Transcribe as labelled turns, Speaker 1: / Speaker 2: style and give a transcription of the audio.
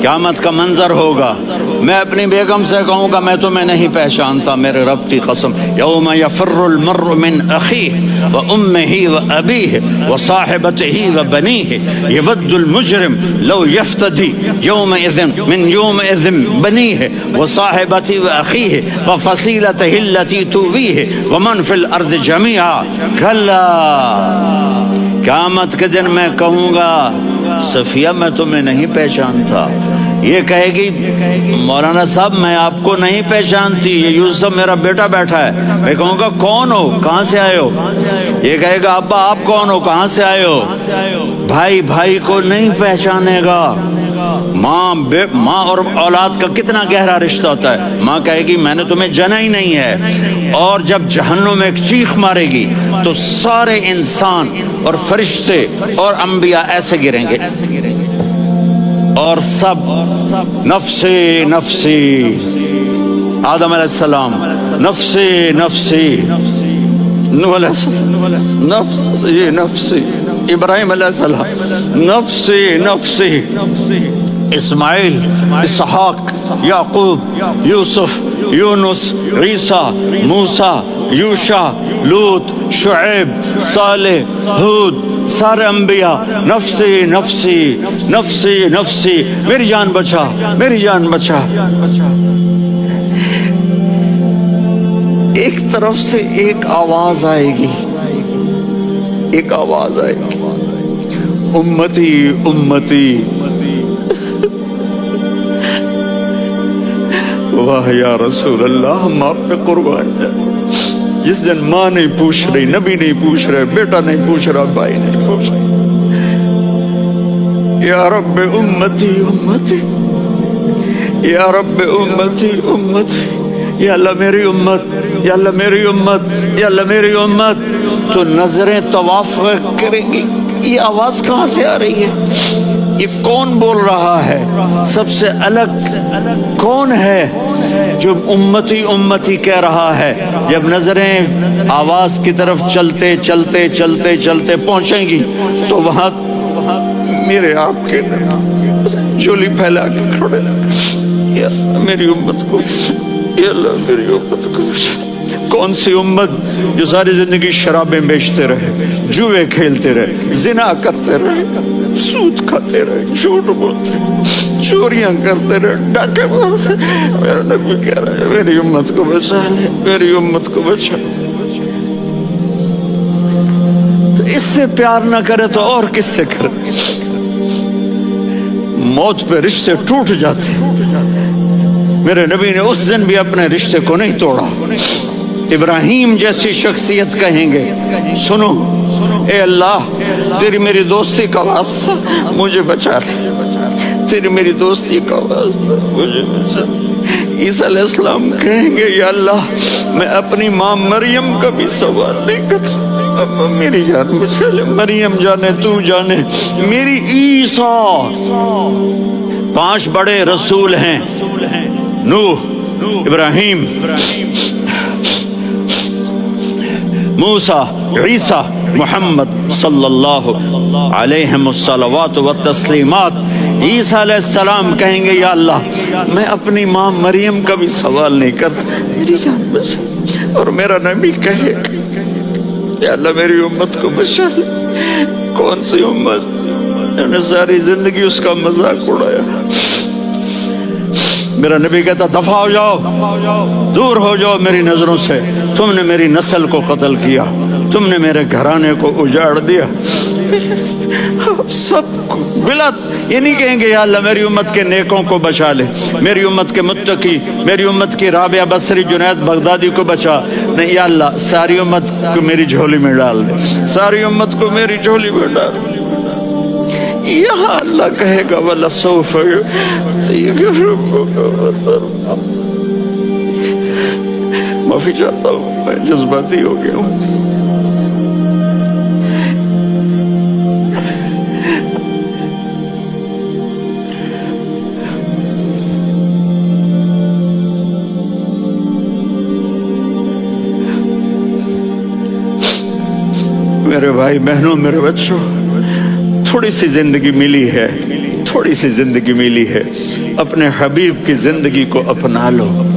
Speaker 1: قیامت کا منظر ہوگا، میں اپنی بیگم سے کہوں گا میں تمہیں نہیں پہچانتا، میرے رب کی قسم، یوم یفر المرء من اخیہ وامہ وابیہ وصاحبتہ وبنیہ یود المجرم لو یفتدی یومئذ من یومئذ بنیہ وصاحبتہ واخیہ وفصیلتہ التی تؤویہ ومن فی الارض جمیعا کلا، قیامت کے دن میں کہوں گا صفیہ میں تمہیں نہیں پہچانتا، یہ کہے گی مولانا صاحب میں آپ کو نہیں پہچانتی، یہ یوسف میرا بیٹا بیٹھا ہے، میں کہوں گا کون ہو کہاں سے آئے ہو، یہ کہے گا ابا آپ کون ہو کہاں سے آئے ہو، بھائی بھائی کو نہیں پہچانے گا، ماں اور اولاد کا کتنا گہرا رشتہ ہوتا ہے، ماں کہے گی میں نے تمہیں جنا ہی نہیں ہے، اور جب جہنم میں ایک چیخ مارے گی تو سارے انسان اور فرشتے اور انبیاء ایسے گریں گے اور سب نفسی نفسی، آدم علیہ السلام نفسی نفسی، نوح علیہ السلام نفسی نفسی، ابراہیم علیہ السلام نفسی نفسی، اسماعیل، اسحاق، یعقوب، یوسف، یونس، عیسیٰ، موسیٰ، یوشع، لوط، شعیب، صالح، ہود، سارے انبیاء نفسی نفسی نفسی نفسی، میری جان بچا میری جان بچا۔ ایک طرف سے ایک آواز آئے گی، ایک آواز آئے گی، امتی امتی، واہ یا رسول اللہ ہم آپ پہ قربان جائیں۔ جس دن ماں نہیں پوچھ رہی، نبی نہیں پوچھ رہے، بیٹا نہیں پوچھ رہا، بھائی نہیں پوچھ رہا، یا رب امتی امتی، یا رب امتی امتی، یا اللہ میری امت، یا اللہ میری امت، یا اللہ میری امت، تو نظریں طواف کریں گی، یہ آواز کہاں سے آ رہی ہے، یہ کون بول رہا ہے، سب سے الگ کون ہے جو امتی امتی کہہ رہا ہے، جب نظریں آواز کی طرف چلتے چلتے چلتے چلتے پہنچیں گی تو وہاں میرے آپ کے جولی پھیلا کے کھڑے، یا میری امت کو، یا اللہ میری امت کو، کون سی امت جو ساری زندگی شرابیں بیچتے رہے، جوئے کھیلتے رہے، زنا کرتے رہے، سود کھاتے رہے، جھوٹ بولتے، چوریاں کرتے رہے، ڈاکے مارتے، میرا نبی کہہ رہا ہے میری امت کو بچا لے، میری امت کو بچا۔ تو اس سے پیار نہ کرے تو اور کس سے کرے؟ موت پہ رشتے ٹوٹ جاتے، میرے نبی نے اس دن بھی اپنے رشتے کو نہیں توڑا۔ ابراہیم جیسی شخصیت کہیں گے سنو اے اللہ تیری میری دوستی کا واسطہ مجھے بچا لے، تیری میری دوستی کا واسطہ مجھے بچا لے۔ عیسیٰ علیہ السلام کہیں گے یا اللہ میں اپنی ماں مریم کا بھی سوال نہیں کرتا، میری جان بچا لے، مریم جانے تو جانے میری عیسیٰ۔ 5 بڑے رسول ہیں، نوح، ابراہیم، موسیٰ، عیسیٰ، محمد صلی اللہ علیہ الصلوات والتسلیمات۔ عیسیٰ علیہ السلام کہیں گے یا اللہ میں اپنی ماں مریم کا بھی سوال نہیں کرتا، میری جان بچا، اور میرا نبی کہے یا اللہ میری امت کو بچا لے۔ کون سی امت جنہوں نے ساری زندگی اس کا مذاق اڑایا؟ میرا نبی کہتا دفع ہو جاؤ، دور ہو جاؤ میری نظروں سے، تم نے میری نسل کو قتل کیا، تم نے میرے گھرانے کو اجاڑ دیا۔ سب کو بلت یہ نہیں کہیں گے یا اللہ میری امت کے نیکوں کو بچا لے، میری امت کے متقی، میری امت کی رابعہ بصری، جنید بغدادی کو بچا، نہیں یا اللہ ساری امت کو میری جھولی میں ڈال دے، ساری امت کو میری جھولی میں ڈال دے۔ یہاں اللہ کہے گا وَلَسَوْفَ يُعْطِيكَ رَبُّكَ فَتَرْضَىٰ۔ معافی چاہتا ہوں میں جذباتی ہو گیا ہوں۔ میرے بھائی بہنوں، میرے بچوں، تھوڑی سی زندگی ملی ہے، تھوڑی سی زندگی ملی ہے، اپنے حبیب کی زندگی کو اپنا لو۔